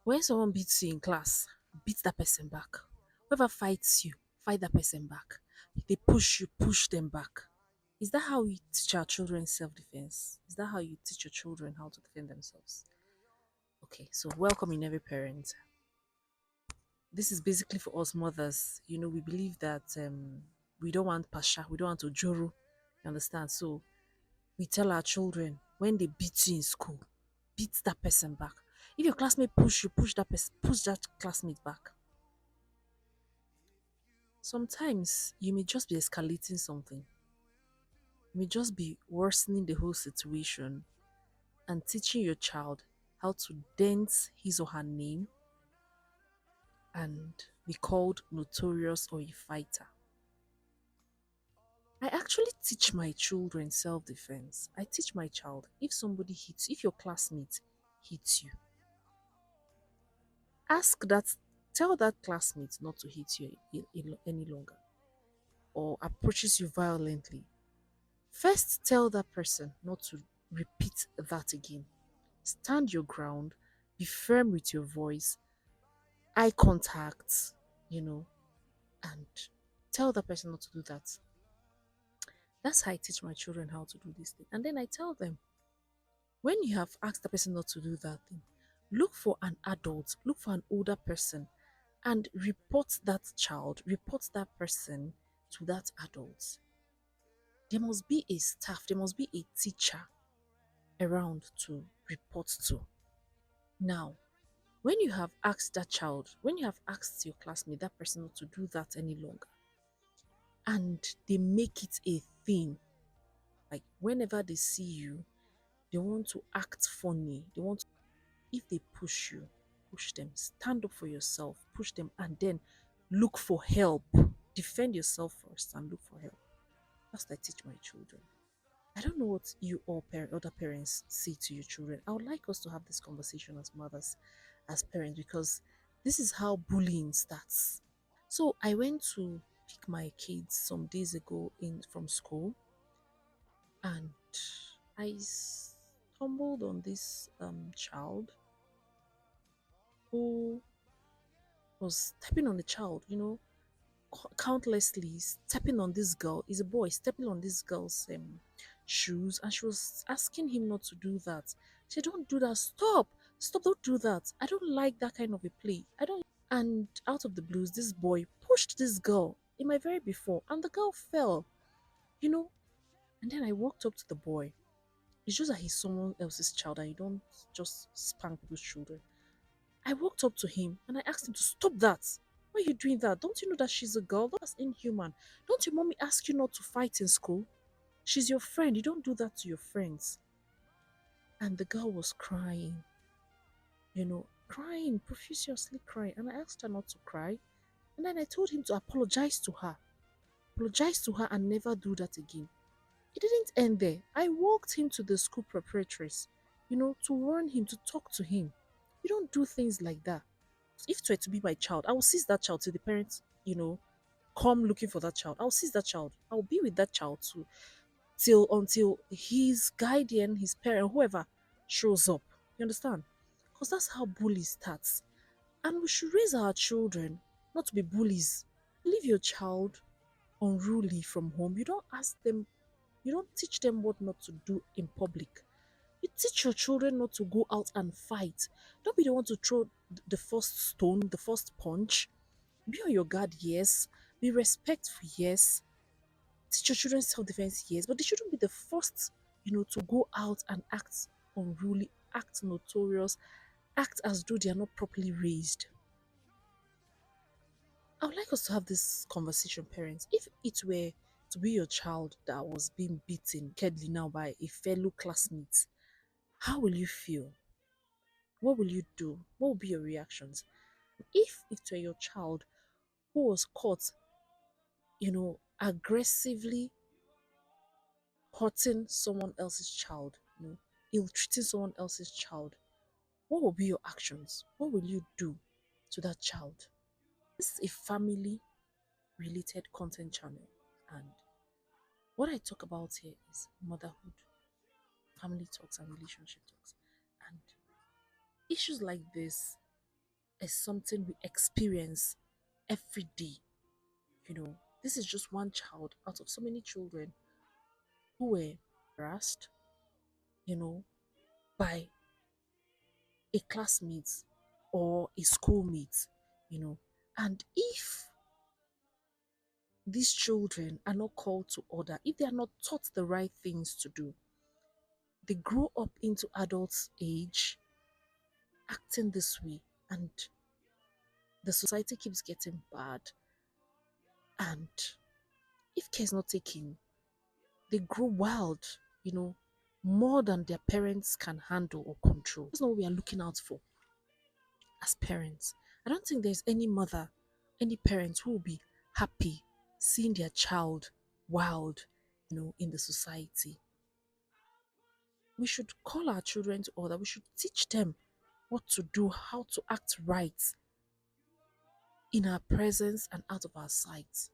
When someone beats you in class, beat that person back. Whoever fights you, fight that person back. They push you, push them back. Is that how you teach our children self defense? Is that how you teach your children how to defend themselves? Okay, so welcome in every parent. This is basically for us mothers. We believe that we don't want pasha, we don't want to joro. You understand? So we tell our children when they beat you in school, beat that person back. If your classmate push you, push that person, push that classmate back. Sometimes you may just be escalating something. You may just be worsening the whole situation and teaching your child how to dent his or her name and be called notorious or a fighter. I actually teach my children self defense. I teach my child if somebody hits, if your classmate hits you, ask that, tell that classmate not to hit you any longer or approaches you violently. First, tell that person not to repeat that again. Stand your ground, be firm with your voice, eye contact, you know, and tell that person not to do that. That's how I teach my children how to do this thing. And then I tell them, when you have asked the person not to do that thing, look for an adult, look for an older person, and report that child, report that person to that adult. There must be a staff, there must be a teacher around to report to. Now, when you have asked that child, when you have asked your classmate, that person not to do that any longer, and they make it a thing, like whenever they see you, they want to act funny, they want to, if they push you, push them, stand up for yourself, push them, and then look for help. Defend yourself first and look for help. That's what I teach my children. I don't know what you or other parents say to your children. I would like us to have this conversation as mothers, as parents, because this is how bullying starts. So I went to pick my kids some days ago in from school, and I stumbled on this child who was stepping on the child, countlessly stepping on this girl. Is a boy stepping on this girl's shoes, and she was asking him not to do that. She said, "Don't do that. Stop, don't do that. I don't like that kind of a play. I don't." And out of the blues, this boy pushed this girl in my very before, and the girl fell, you know. And then I walked up to the boy. It's just that he's someone else's child, and you don't just spank people's children. I walked up to him and I asked him to stop that. Why are you doing that? Don't you know that she's a girl? That's inhuman. Don't your mommy ask you not to fight in school? She's your friend. You don't do that to your friends. And the girl was crying, crying, profusely crying. And I asked her not to cry. And then I told him to apologize to her. Apologize to her and never do that again. It didn't end there. I walked him to the school preparatories, to warn him, to talk to him. You don't do things like that. If it were to be my child, I will seize that child till the parents, come looking for that child. I'll seize that child. I'll be with that child too, till until his guardian, his parent, whoever shows up. You understand? Because that's how bullying starts. And we should raise our children not to be bullies. Leave your child unruly from home. You don't ask them, you don't teach them what not to do in public. You teach your children not to go out and fight. Don't be the one to throw the first stone, the first punch. Be on your guard, yes. Be respectful, yes. Teach your children self-defense, yes. But they shouldn't be the first, to go out and act unruly, act notorious, act as though they are not properly raised. I would like us to have this conversation, parents. If it were to be your child that was being beaten wickedly now by a fellow classmate, how will you feel? What will you do? What will be your reactions? If it were your child who was caught, aggressively hurting someone else's child, ill treating someone else's child, what will be your actions? What will you do to that child? This is a family related content channel, and what I talk about here is motherhood, family talks, and relationship talks. And issues like this is something we experience every day. You know, this is just one child out of so many children who were harassed, you know, by a classmate or a schoolmate, you know. And if these children are not called to order, if they are not taught the right things to do, they grow up into adults' age acting this way, and the society keeps getting bad. And if care is not taken, they grow wild, you know, more than their parents can handle or control. That's not what we are looking out for as parents. I don't think there's any mother, any parent who will be happy seeing their child wild, in the society. We should call our children to order. We should teach them what to do, how to act right in our presence and out of our sight.